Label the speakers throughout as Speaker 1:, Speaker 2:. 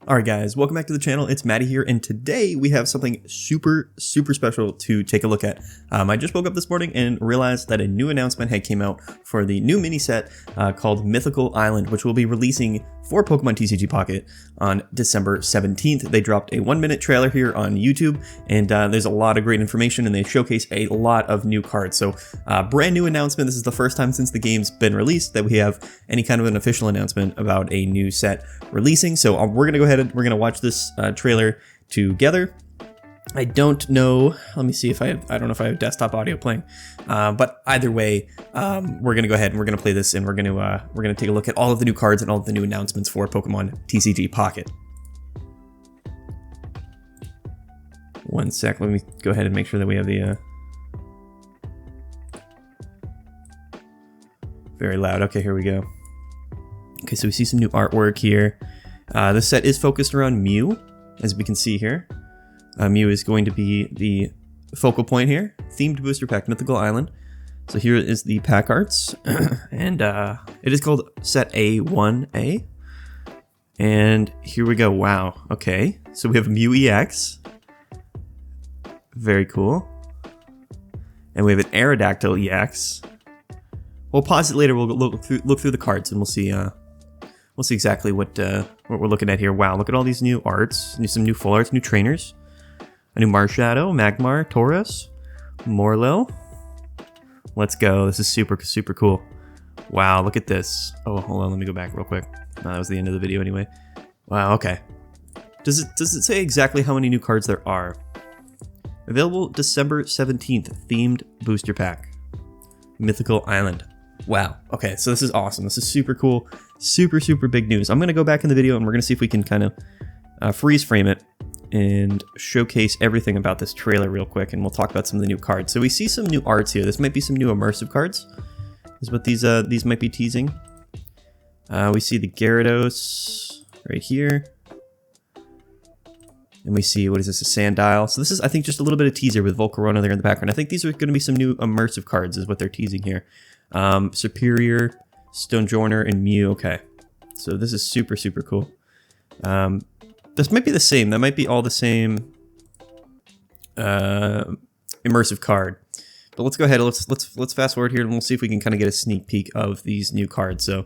Speaker 1: Alright guys, welcome back to the channel. It's Maddie here, and today we have something super special to take a look at. I just woke up this morning and realized that a new announcement had came out for the new mini set called Mythical Island, which will be releasing for Pokemon TCG Pocket on December 17th. They dropped a 1-minute trailer here on YouTube, and there's a lot of great information, and they showcase a lot of new cards. So brand new announcement. This is the first time since the game's been released that we have any kind of an official announcement about a new set releasing. So we're going to go ahead and we're going to watch this trailer together. I don't know, let me see if I don't know if I have desktop audio playing, but either way, we're going to go ahead and we're going to play this, and we're going to take a look at all of the new cards and all of the new announcements for Pokemon TCG Pocket. One sec, let me go ahead and make sure that we have the very loud. Okay, here we go. Okay, so we see some new artwork here. This set is focused around Mew, as we can see here. Mew is going to be the focal point here. Themed booster pack, Mythical Island. So here is the pack arts, and it is called Set A1A. And here we go. Wow. Okay, so we have Mew EX. Very cool. And we have an Aerodactyl EX. We'll pause it later. We'll look through the cards, and we'll see exactly what we're looking at here. Wow, look at all these new arts. Some new full arts, new trainers. A new Marshadow, Magmar, Taurus, Morlil. Let's go. This is super cool. Wow, look at this. Oh, hold on, let me go back real quick. That was the end of the video anyway. Wow, okay. Does it say exactly how many new cards there are? Available December 17th, themed booster pack. Mythical Island. Wow, okay, so this is awesome. This is super cool. Super big news. I'm going to go back in the video and we're going to see if we can kind of freeze frame it and showcase everything about this trailer real quick, and we'll talk about some of the new cards. So we see some new arts here. This might be some new immersive cards. This is what these might be teasing. We see the Gyarados right here. And we see, what is this, a Sandile. So this is, I think, just a little bit of teaser with Volcarona there in the background. I think these are going to be some new immersive cards is what they're teasing here. Superior, Stonejourner, and Mew. Okay, so this is super cool. This might be the same. That might be all the same immersive card. But let's go ahead. Let's fast forward here, and we'll see if we can kind of get a sneak peek of these new cards. So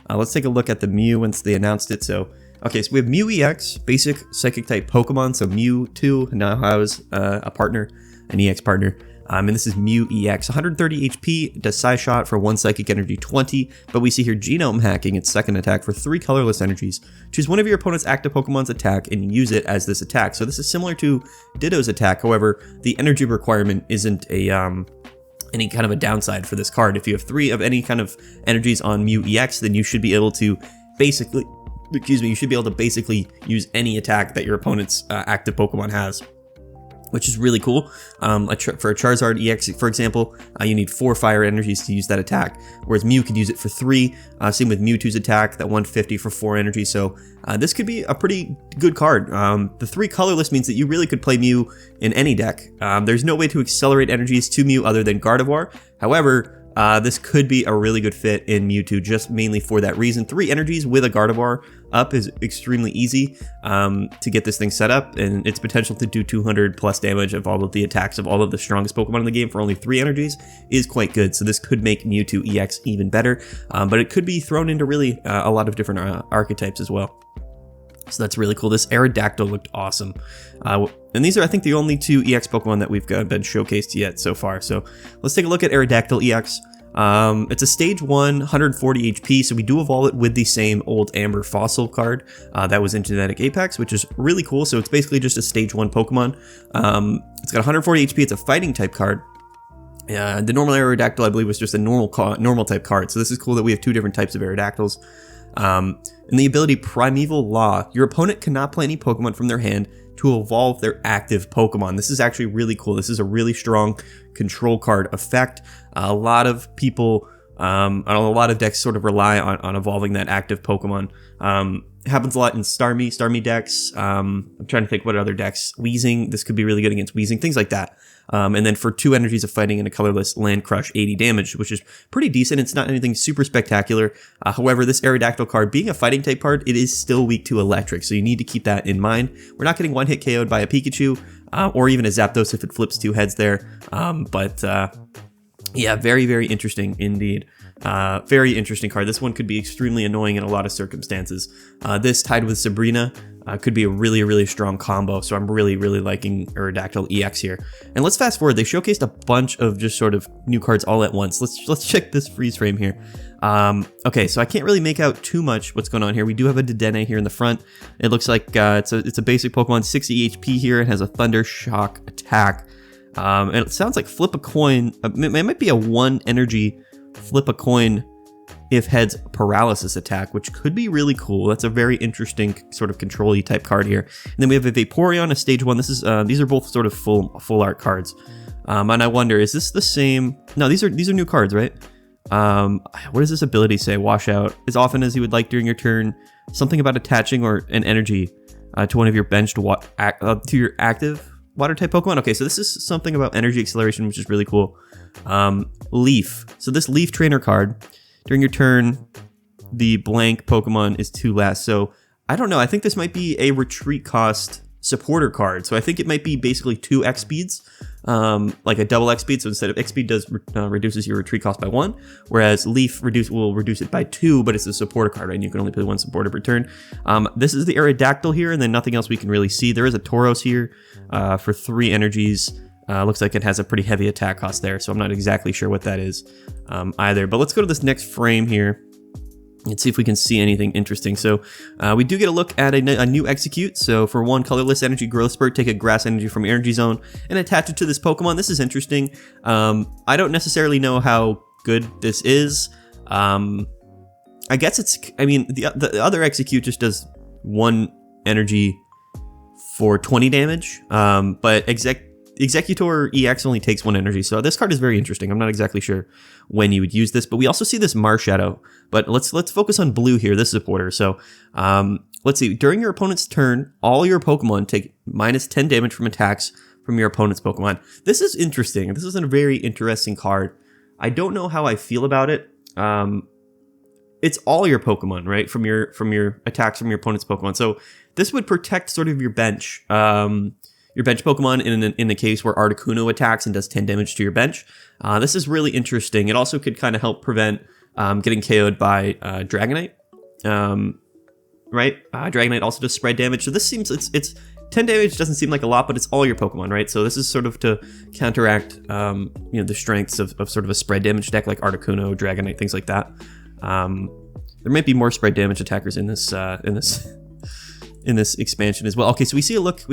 Speaker 1: let's take a look at the Mew once they announced it. So okay, so we have Mew EX, basic psychic type Pokemon. So Mewtwo now has a partner, an EX partner. And this is Mew EX, 130 HP, does Psy Shot for 1 Psychic Energy 20, but we see here Genome Hacking, its second attack for 3 colorless energies. Choose one of your opponent's active Pokemon's attack and use it as this attack. So this is similar to Ditto's attack, however, the energy requirement isn't a any kind of a downside for this card. If you have 3 of any kind of energies on Mew EX, then you should be able to basically, use any attack that your opponent's active Pokemon has, which is really cool. For a Charizard EX, for example, you need 4 fire energies to use that attack, whereas Mew could use it for 3. Same with Mewtwo's attack, that 150 for 4 energy. So this could be a pretty good card. The 3 colorless means that you really could play Mew in any deck. There's no way to accelerate energies to Mew other than Gardevoir. However, this could be a really good fit in Mewtwo, just mainly for that reason. 3 energies with a Gardevoir up is extremely easy to get this thing set up, and its potential to do 200 plus damage of all of the attacks of all of the strongest Pokemon in the game for only 3 energies is quite good. So this could make Mewtwo EX even better, but it could be thrown into really a lot of different archetypes as well. So that's really cool. This Aerodactyl looked awesome. And these are, I think, the only 2 EX Pokemon that we've been showcased yet so far. So let's take a look at Aerodactyl EX. It's a stage 1, 140 HP, so we do evolve it with the same old Amber Fossil card that was in Genetic Apex, which is really cool. So it's basically just a stage 1 Pokemon. It's got 140 HP. It's a fighting type card. The normal Aerodactyl, I believe, was just a normal type card. So this is cool that we have 2 different types of Aerodactyls. And the ability Primeval Law. Your opponent cannot play any Pokemon from their hand to evolve their active Pokemon. This is actually really cool. This is a really strong control card effect. A lot of people on a lot of decks sort of rely on evolving that active Pokemon. Happens a lot in Starmie decks. I'm trying to think what other decks. Wheezing, this could be really good against Wheezing, things like that. And then for 2 energies of fighting and a colorless, Land Crush 80 damage, which is pretty decent. It's not anything super spectacular. However, this Aerodactyl card, being a fighting type card, it is still weak to electric, so you need to keep that in mind. We're not getting one-hit KO'd by a Pikachu, or even a Zapdos if it flips 2 heads there. Yeah, very, very interesting indeed. Very interesting card. This one could be extremely annoying in a lot of circumstances. This tied with Sabrina could be a really, really strong combo. So I'm really, really liking Aerodactyl EX here. And let's fast forward. They showcased a bunch of just sort of new cards all at once. Let's check this freeze frame here. Okay, so I can't really make out too much what's going on here. We do have a Dedenne here in the front. It looks like it's a basic Pokemon, 60 HP here. It has a Thunder Shock attack. And it sounds like flip a coin. It might be a 1 energy flip a coin if heads paralysis attack, which could be really cool. That's a very interesting sort of control-y type card here. And then we have a Vaporeon, a stage 1. This is these are both sort of full art cards. And I wonder, is this the same? No, these are new cards, right? What does this ability say? Wash out as often as you would like during your turn. Something about attaching or an energy to one of your benched to your active water type Pokemon. Okay, so this is something about energy acceleration, which is really cool. Leaf. So this Leaf Trainer card, during your turn, the blank Pokemon is 2 less. So I don't know. I think this might be a retreat cost supporter card. So I think it might be basically 2 X speeds, like a double X speed. So instead of X speed reduces your retreat cost by 1, whereas Leaf will reduce it by 2, but it's a supporter card, right? And you can only play 1 supporter per turn. This is the Aerodactyl here, and then nothing else we can really see. There is a Tauros here for 3 energies. Looks like it has a pretty heavy attack cost there, so I'm not exactly sure what that is either. But let's go to this next frame here and see if we can see anything interesting. So we do get a look at a new Execute. So for 1 colorless energy growth spurt, take a grass energy from your energy zone and attach it to this Pokemon. This is interesting. I don't necessarily know how good this is. I guess the other Execute just does 1 energy for 20 damage, but Executor EX only takes 1 energy, so this card is very interesting. I'm not exactly sure when you would use this, but we also see this Marshadow. But let's focus on blue here, this supporter. So let's see. During your opponent's turn, all your Pokemon take minus 10 damage from attacks from your opponent's Pokemon. This is interesting. This is a very interesting card. I don't know how I feel about it. It's all your Pokemon, right? From your attacks from your opponent's Pokemon. So this would protect sort of your bench. Your bench Pokemon in the case where Articuno attacks and does 10 damage to your bench. This is really interesting. It also could kind of help prevent getting KO'd by Dragonite. Right? Dragonite also does spread damage. So this seems, it's 10 damage doesn't seem like a lot, but it's all your Pokemon, right? So this is sort of to counteract the strengths of sort of a spread damage deck like Articuno, Dragonite, things like that. There might be more spread damage attackers in this expansion as well. Okay, so we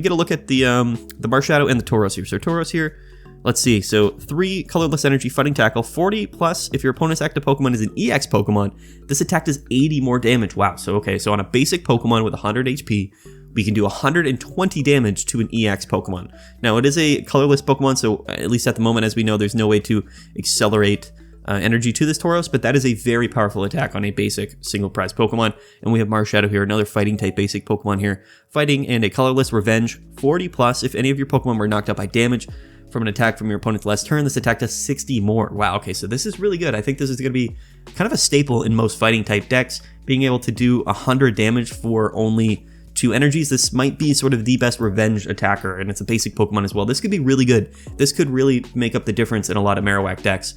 Speaker 1: get a look at the Marshadow and the Tauros here. So Tauros here, let's see. So 3 colorless energy fighting tackle, 40 plus if your opponent's active Pokemon is an EX Pokemon. This attack does 80 more damage. Wow. So okay, so on a basic Pokemon with 100 HP, we can do 120 damage to an EX Pokemon. Now it is a colorless Pokemon, so at least at the moment, as we know, there's no way to accelerate energy to this Tauros, but that is a very powerful attack on a basic single prize Pokemon. And we have Marshadow here, another fighting type basic Pokemon here. Fighting and a colorless Revenge, 40 plus if any of your Pokemon were knocked out by damage from an attack from your opponent's last turn. This attack does 60 more. Wow, okay, so this is really good. I think this is going to be kind of a staple in most fighting type decks, being able to do 100 damage for only 2 energies. This might be sort of the best revenge attacker, and it's a basic Pokemon as well. This could be really good. This could really make up the difference in a lot of Marowak decks.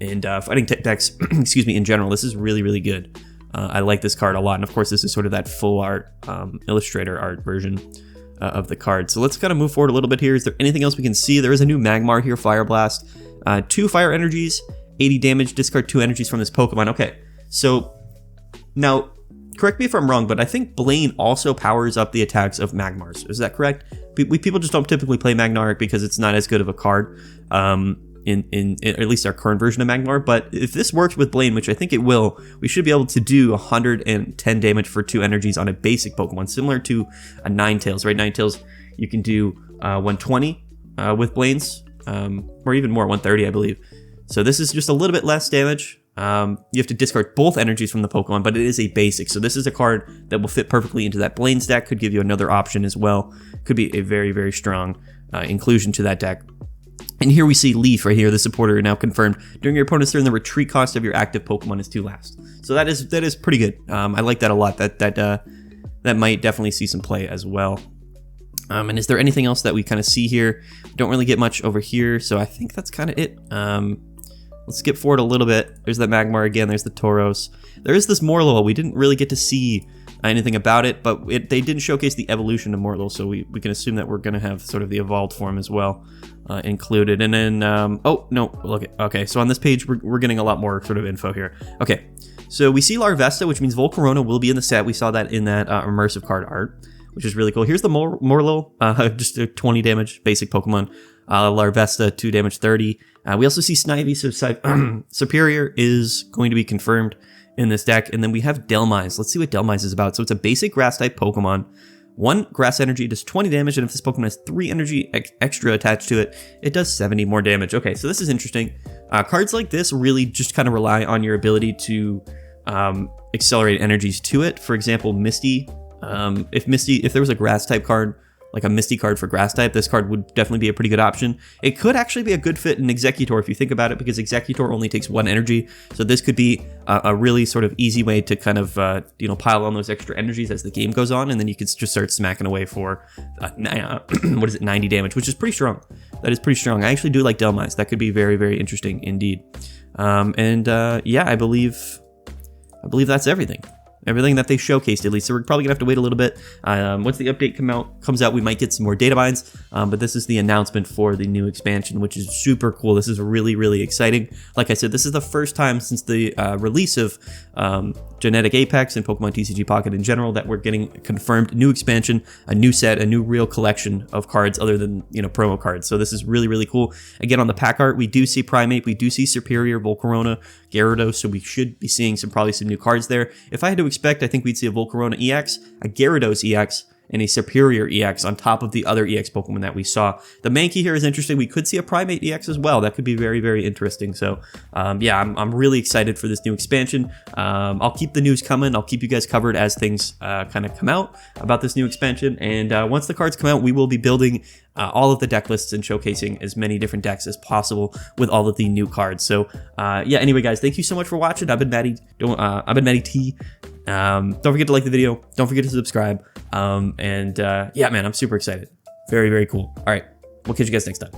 Speaker 1: And fighting decks, excuse me, in general. This is really, really good. I like this card a lot. And of course, this is sort of that full art, illustrator art version of the card. So let's kind of move forward a little bit here. Is there anything else we can see? There is a new Magmar here, Fire Blast. 2 fire energies, 80 damage, discard 2 energies from this Pokemon. Okay, so now, correct me if I'm wrong, but I think Blaine also powers up the attacks of Magmars. Is that correct? People just don't typically play Magmar because it's not as good of a card. In at least our current version of Magmar, but if this works with Blaine, which I think it will, we should be able to do 110 damage for 2 energies on a basic Pokemon, similar to a Ninetales, right? Ninetales, you can do 120 with Blaine's, or even more, 130, I believe. So this is just a little bit less damage, You have to discard both energies from the Pokemon, but it is a basic. So this is a card that will fit perfectly into that Blaine stack. Could give you another option as well. Could be a very, very strong inclusion to that deck. And here we see Leaf right here, the supporter, now confirmed. During your opponent's turn, the retreat cost of your active Pokemon is 2 last. So that is pretty good. I like that a lot. That might definitely see some play as well. And is there anything else that we kind of see here? Don't really get much over here, so I think that's kind of it. Let's skip forward a little bit. There's that Magmar again. There's the Tauros. There is this Morlul. We didn't really get to see anything about it, but they didn't showcase the evolution of Morlul, so we can assume that we're going to have sort of the evolved form as well included. And then, oh, no, look. Okay, so on this page, we're getting a lot more sort of info here. Okay, so we see Larvesta, which means Volcarona will be in the set. We saw that in that immersive card art, which is really cool. Here's the Morlul, just a 20 damage basic Pokemon. Larvesta, 2 damage, 30. We also see Snivy, so Superior is going to be confirmed in this deck. And then we have Delmise. Let's see what Delmise is about. So it's a basic grass-type Pokemon. 1 grass energy does 20 damage, and if this Pokemon has 3 energy extra attached to it, it does 70 more damage. Okay, so this is interesting. Cards like this really just kind of rely on your ability to accelerate energies to it. For example, Misty. If there was a grass-type card, like a Misty card for grass type, this card would definitely be a pretty good option. It could actually be a good fit in Executor if you think about it, because Executor only takes 1 energy. So this could be a really sort of easy way to kind of, pile on those extra energies as the game goes on, and then you could just start smacking away for, 90 damage, which is pretty strong. That is pretty strong. I actually do like Delmise. That could be very, very interesting indeed. Yeah, I believe that's everything. Everything that they showcased, at least. So we're probably gonna have to wait a little bit. Once the update comes out, we might get some more data binds. But this is the announcement for the new expansion, which is super cool. This is really, really exciting. Like I said, this is the first time since the release of Genetic Apex and Pokemon TCG Pocket in general that we're getting a confirmed new expansion, a new set, a new real collection of cards other than promo cards. So this is really, really cool. Again, on the pack art, we do see Primeape, we do see Superior, Volcarona, Gyarados, so we should be seeing probably some new cards there. If I had to expect, I think we'd see a Volcarona EX, a Gyarados EX, and a Superior EX on top of the other EX Pokemon that we saw. The Mankey here is interesting. We could see a Primeape EX as well. That could be very, very interesting. So, yeah, I'm really excited for this new expansion. I'll keep the news coming. I'll keep you guys covered as things kind of come out about this new expansion. And once the cards come out, we will be building all of the deck lists and showcasing as many different decks as possible with all of the new cards. So, yeah, anyway, guys, thank you so much for watching. I've been Matty. I've been Matty T. Don't forget to like the video. Don't forget to subscribe. Yeah, man, I'm super excited. Very, very cool. All right, we'll catch you guys next time.